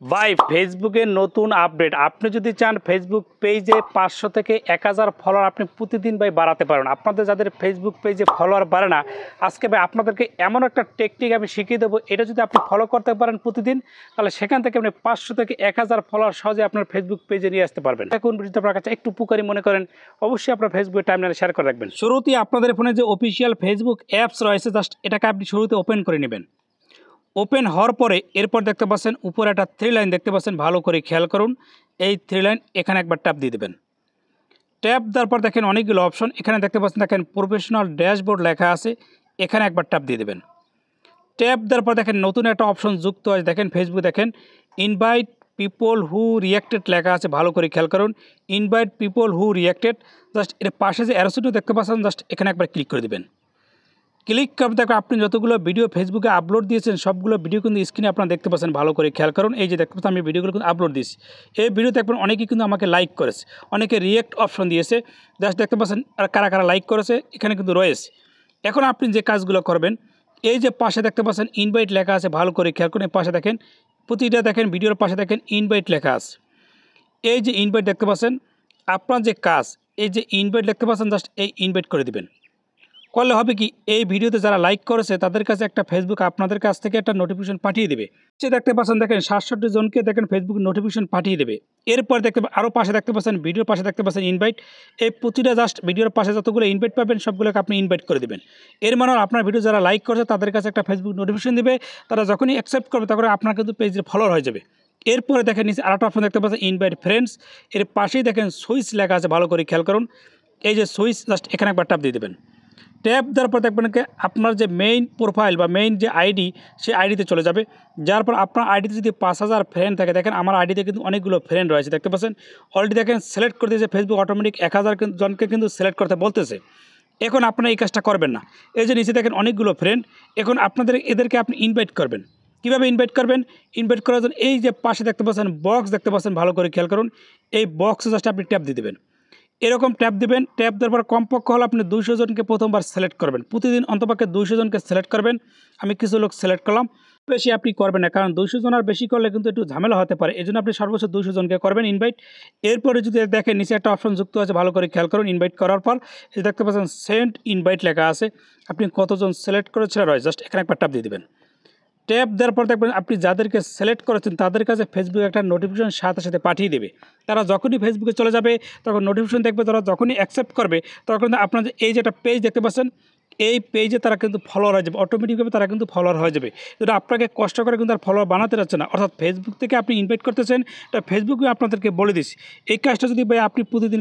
ভাই ফেসবুকের নতুন আপডেট আপনি যদি চান ফেসবুক পেজে 500 থেকে 1000 ফলোয়ার আপনি প্রতিদিন ভাই বাড়াতে পারেন। আপনাদের যাদের ফেসবুক পেজে ফলোয়ার বাড়ে না, আজকে ভাই আপনাদেরকে এমন একটা টেকনিক আমি শিখিয়ে দেবো, এটা যদি আপনি ফলো করতে পারেন প্রতিদিন, তাহলে সেখান থেকে আপনি 500 থেকে 1000 ফলোয়ার সহজে আপনার ফেসবুক পেজে নিয়ে আসতে পারবেন। এখন যদি আপনার কাছে একটু উপকারী মনে করেন, অবশ্যই আপনার ফেসবুক টাইমলাইনে শেয়ার করে রাখবেন। শুরুতেই আপনাদের ফোনে যে অফিসিয়াল ফেসবুক অ্যাপস রয়েছে, জাস্ট এটাকে আপনি শুরুতে ওপেন করে নেবেন। ওপেন হওয়ার পরে এরপর দেখতে পাচ্ছেন উপরে একটা 3 লাইন দেখতে পাচ্ছেন, ভালো করে খেয়াল করুন। এই 3 লাইন এখানে একবার ট্যাপ দিয়ে দেবেন। ট্যাপ দেওয়ার পর দেখেন অনেকগুলো অপশন এখানে দেখতে পাচ্ছেন, দেখেন প্রফেশনাল ড্যাশবোর্ড লেখা আছে, এখানে একবার ট্যাপ দিয়ে দেবেন। ট্যাপ দেওয়ার পর দেখেন নতুন একটা অপশন যুক্ত আছে, দেখেন ফেসবুক দেখেন ইনভাইট পিপল হু রিয়াক্টেড লেখা আছে, ভালো করে খেয়াল করুন। Invite people who reacted, just এর পাশে যে অ্যারো চিহ্ন দেখতে পাচ্ছেন, জাস্ট এখানে একবার ক্লিক করে দেবেন। ক্লিক করতে দেখো আপনি যতগুলো ভিডিও ফেসবুকে আপলোড দিয়েছেন সবগুলো ভিডিও কিন্তু স্ক্রিনে আপনারা দেখতে পাচ্ছেন, ভালো করে খেয়াল করুন। এই যে দেখতে পাচ্ছেন আমি ভিডিওগুলো কিন্তু আপলোড দিয়েছি, এই ভিডিওতে একবার অনেকেই কিন্তু আমাকে লাইক করেছে, অনেকে রিয়েক্ট অপশন দিয়েছে, জাস্ট দেখতে পাচ্ছেন আর কারা কারা লাইক করেছে এখানে কিন্তু রয়েছে। এখন আপনি যে কাজগুলো করবেন, এই যে পাশে দেখতে পাচ্ছেন ইনভাইট লেখা আছে, ভালো করে খেয়াল করুন। এই পাশে দেখেন প্রতিটা দেখেন ভিডিওর পাশে দেখেন ইনভাইট লেখা আছে। এই যে ইনভাইট দেখতে পাচ্ছেন, আপনার যে কাজ এই যে ইনভাইট দেখতে পাচ্ছেন, জাস্ট এই ইনভাইট করে দিবেন। করলে হবে কি, এই ভিডিওতে যারা লাইক করেছে তাদের কাছে একটা ফেসবুক আপনাদের কাছ থেকে একটা নোটিফিকেশন পাঠিয়ে দেবে। সে দেখতে পাচ্ছেন দেখেন 67 জনকে দেখেন ফেসবুক নোটিফিকেশন পাঠিয়ে দেবে। এরপর দেখতে আরও পাশে দেখতে পাচ্ছেন ভিডিওর পাশে দেখতে পাচ্ছেন ইনভাইট, এই প্রতিটা জাস্ট ভিডিওর পাশে যতগুলো ইনভাইট পাবেন সবগুলোকে আপনি ইনভাইট করে দেবেন। এর মানে আপনার ভিডিও যারা লাইক করেছে তাদের কাছে একটা ফেসবুক নোটিফিকেশন দেবে, তারা যখনই অ্যাকসেপ্ট করবে তখন আপনার কিন্তু পেজের ফলোয়ার হয়ে যাবে। এরপরে দেখেন নিচে আরেকটা অপশন দেখতে পাচ্ছেন ইনভাইট ফ্রেন্ডস, এর পাশেই দেখেন সুইচ লেখা আছে, ভালো করে খেয়াল করুন। এই যে সুইচ, জাস্ট এখানে একবার ট্যাপ দিয়ে দেবেন। ট্যাপ দেওয়ার পর দেখবেন কি আপনার যে মেইন প্রোফাইল বা মেইন যে আইডি সেই আইডিতে চলে যাবে। যার পর আপনার আইডিতে যদি 5000 ফ্রেন্ড থাকে, দেখেন আমার আইডিতে কিন্তু অনেকগুলো ফ্রেন্ড রয়েছে দেখতে পাচ্ছেন। অলরেডি দেখেন সিলেক্ট করতে যে ফেসবুক অটোমেটিক 1000 জনকে কিন্তু সিলেক্ট করতে বলতেছে। এখন আপনারা এই কাজটা করবেন না, এই যে নিচে দেখেন অনেকগুলো ফ্রেন্ড, এখন এদেরকে আপনি ইনভাইট করবেন। কীভাবে ইনভাইট করবেন? ইনভাইট করার জন্য এই যে পাশে দেখতে পাচ্ছেন বক্স দেখতে পাচ্ছেন, ভালো করে খেয়াল করুন। এই বক্সে জাস্ট আপনি ট্যাপ দিয়ে দেবেন। এরকম ট্যাপ দেবেন, ট্যাপ দেওয়ার পর কমপক্ষে হলে আপনি 200 জনকে প্রথমবার সিলেক্ট করবেন। প্রতিদিন অন্তপক্ষে 200 জনকে সিলেক্ট করবেন। আমি কিছু লোক সিলেক্ট করলাম, বেশি আপনি করবেন না, কারণ 200 জন আর বেশি করলে কিন্তু একটু ঝামেলা হতে পারে। এই জন্য আপনি সর্বোচ্চ 200 জনকে করবেন ইনভাইট। এরপরে যদি দেখেন নিচে একটা অপশন যুক্ত আছে, ভালো করে খেয়াল করুন। ইনভাইট করার পর এই দেখতে পাচ্ছেন সেন্ড ইনভাইট লেখা আছে, আপনি কতজন সিলেক্ট করেছেন রয়েছে, জাস্ট এখানে একবার ট্যাপ দিয়ে দেবেন। ট্যাপ দেওয়ার পর দেখবেন আপনি যাদেরকে সিলেক্ট করেছেন তাদের কাছে ফেসবুক একটা নোটিফিকেশন সাথে সাথে পাঠিয়ে দেবে। তারা যখনই ফেসবুকে চলে যাবে তখন নোটিফিকেশন দেখবে, তারা যখনই অ্যাকসেপ্ট করবে তখন আপনার এই যে একটা পেজ দেখতে পাচ্ছেন, এই পেজে তারা কিন্তু ফলোয়ার হয়ে যাবে, অটোমেটিকভাবে তারা কিন্তু ফলোয়ার হয়ে যাবে। এটা আপনাকে কষ্ট করে কিন্তু আর ফলোয়ার বানাতে যাচ্ছে না, অর্থাৎ ফেসবুক থেকে আপনি ইনভাইট করতেছেন, এটা ফেসবুকে আপনাদেরকে বলে দিচ্ছি। এই কাজটা যদি ভাই আপনি প্রতিদিন